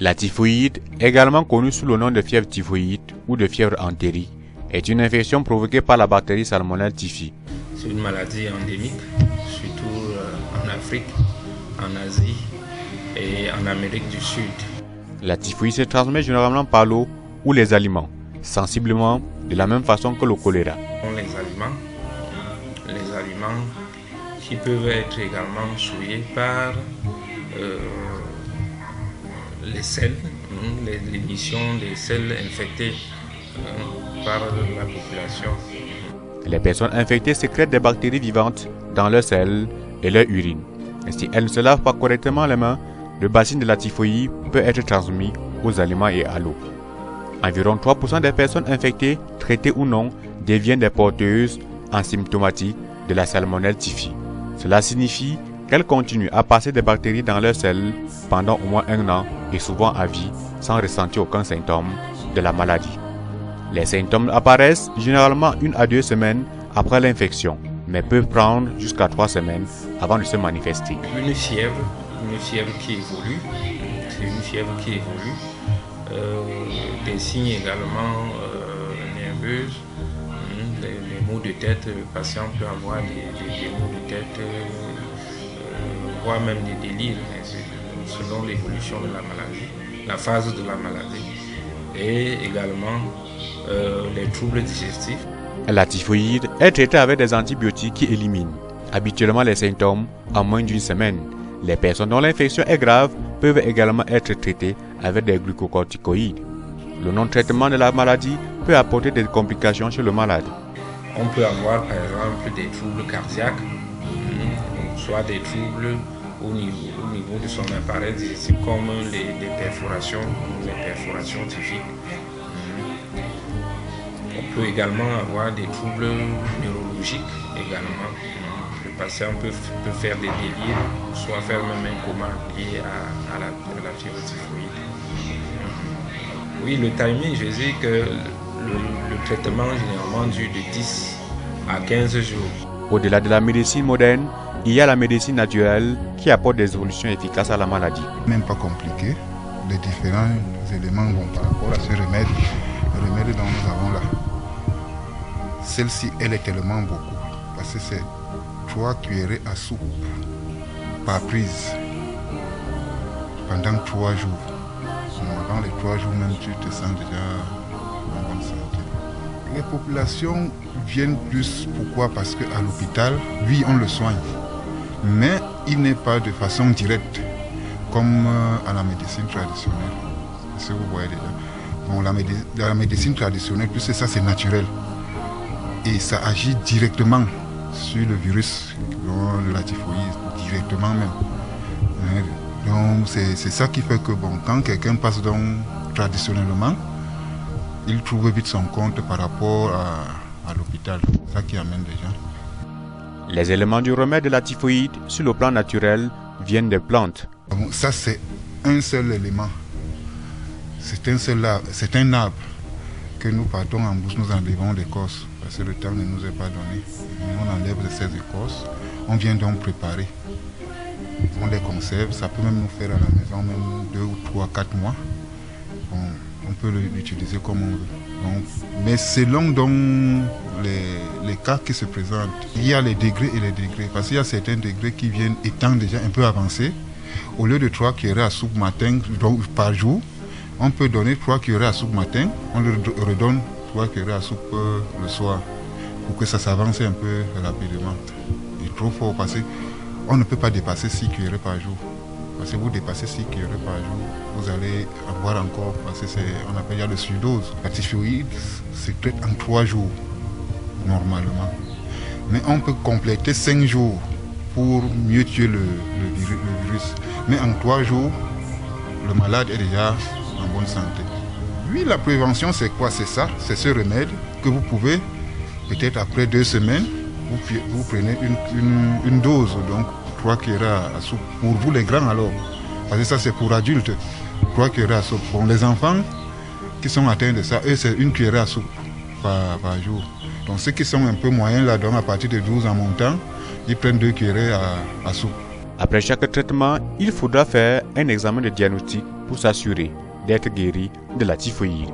La typhoïde, également connue sous le nom de fièvre typhoïde ou de fièvre entérique, est une infection provoquée par la bactérie Salmonelle typhi. C'est une maladie endémique, surtout en Afrique, en Asie et en Amérique du Sud. La typhoïde se transmet généralement par l'eau ou les aliments, sensiblement de la même façon que le choléra. Les aliments qui peuvent être également souillés par les selles, l'émission des selles infectées par la population. Les personnes infectées sécrètent des bactéries vivantes dans leurs selles et leur urine. Et si elles ne se lavent pas correctement les mains, le bacille de la typhoïde peut être transmis aux aliments et à l'eau. Environ 3% des personnes infectées, traitées ou non, deviennent des porteuses asymptomatiques de la Salmonelle typhi. Cela signifie qu'elles continuent à passer des bactéries dans leurs selles pendant au moins 1 an et souvent à vie sans ressentir aucun symptôme de la maladie. Les symptômes apparaissent généralement 1 à 2 semaines après l'infection, mais peuvent prendre jusqu'à 3 semaines avant de se manifester. Une fièvre qui évolue, c'est une fièvre qui évolue, des signes également nerveux, des maux de tête, le patient peut avoir des maux de tête, voire même des délires, selon l'évolution de la maladie, la phase de la maladie, et également les troubles digestifs. La typhoïde est traitée avec des antibiotiques qui éliminent habituellement les symptômes en moins d'1 semaine. Les personnes dont l'infection est grave peuvent également être traitées avec des glucocorticoïdes. Le non-traitement de la maladie peut apporter des complications chez le malade. On peut avoir par exemple des troubles cardiaques, soit des troubles au niveau de son appareil digestif comme les perforations typhiques. On peut également avoir des troubles neurologiques également. Le patient peut faire des délires, soit faire même un coma lié à la fièvre typhoïde. Oui, le timing, je dis que le traitement généralement dure de 10 à 15 jours. Au-delà de la médecine moderne, il y a la médecine naturelle qui apporte des solutions efficaces à la maladie. Même pas compliqué, les différents éléments vont par rapport à ce remède. Le remède dont nous avons là, celle-ci, elle est tellement beaucoup, parce que c'est 3 cuillerées à soupe par prise pendant 3 jours. Avant les 3 jours même, tu te sens déjà en bonne santé. Les populations viennent plus, pourquoi? Parce qu'à l'hôpital, oui, on le soigne, mais il n'est pas de façon directe, comme à la médecine traditionnelle. C'est ce que vous voyez déjà. Bon, la médecine traditionnelle, puisque ça c'est naturel, et ça agit directement sur le virus de la typhoïde, directement même. Donc c'est ça qui fait que bon, quand quelqu'un passe donc traditionnellement, il trouve vite son compte par rapport à l'hôpital. C'est ça qui amène des gens. Les éléments du remède de la typhoïde sur le plan naturel viennent des plantes. Bon, ça c'est un seul élément. C'est un arbre que nous partons en bouche, nous enlevons l'écorce, parce que le temps ne nous est pas donné. On enlève ces écorces, on vient donc préparer. On les conserve, ça peut même nous faire à la maison, même 2 ou 3, 4 mois. Bon, on peut l'utiliser comme on veut. Donc, mais selon donc les cas qui se présentent, il y a les degrés et les degrés, parce qu'il y a certains degrés qui viennent étant déjà un peu avancés. Au lieu de 3 cuillerées à soupe matin donc, par jour, on peut donner 3 cuillerées à soupe matin, on le redonne 3 cuillerées à soupe le soir, pour que ça s'avance un peu rapidement. Il est trop fort parce qu'on ne peut pas dépasser 6 cuillerées par jour. Parce que vous dépassez 6 cuillerées par jour, vous allez avoir encore, parce que on appelle le surdose. La typhoïde se traite en 3 jours, normalement. Mais on peut compléter 5 jours pour mieux tuer le virus. Mais en 3 jours, le malade est déjà en bonne santé. Oui, la prévention, c'est quoi? C'est ça, c'est ce remède que vous pouvez, peut-être après 2 semaines, vous prenez une dose, donc 3 cuillerées à soupe. Pour vous les grands alors, parce que ça c'est pour adultes, 3 cuillerées à soupe. Pour les enfants qui sont atteints de ça, eux c'est 1 cuillerée à soupe par jour. Donc ceux qui sont un peu moyens là, donc à partir de 12 en montant, ils prennent 2 cuillerées à soupe. Après chaque traitement, il faudra faire un examen de diagnostic pour s'assurer d'être guéri de la typhoïde.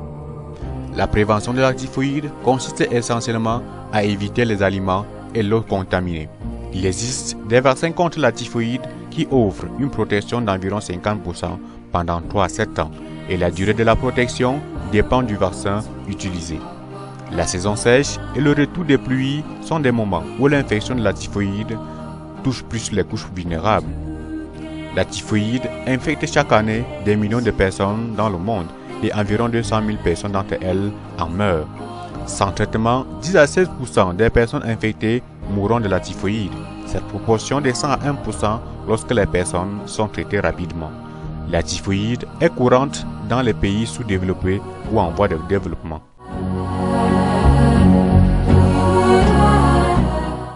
La prévention de la typhoïde consiste essentiellement à éviter les aliments et l'eau contaminée. Il existe des vaccins contre la typhoïde qui offrent une protection d'environ 50% pendant 3 à 7 ans et la durée de la protection dépend du vaccin utilisé. La saison sèche et le retour des pluies sont des moments où l'infection de la typhoïde touche plus les couches vulnérables. La typhoïde infecte chaque année des millions de personnes dans le monde et environ 200 000 personnes d'entre elles en meurent. Sans traitement, 10 à 16% des personnes infectées mourront de la typhoïde. Cette proportion descend à 1% lorsque les personnes sont traitées rapidement. La typhoïde est courante dans les pays sous-développés ou en voie de développement.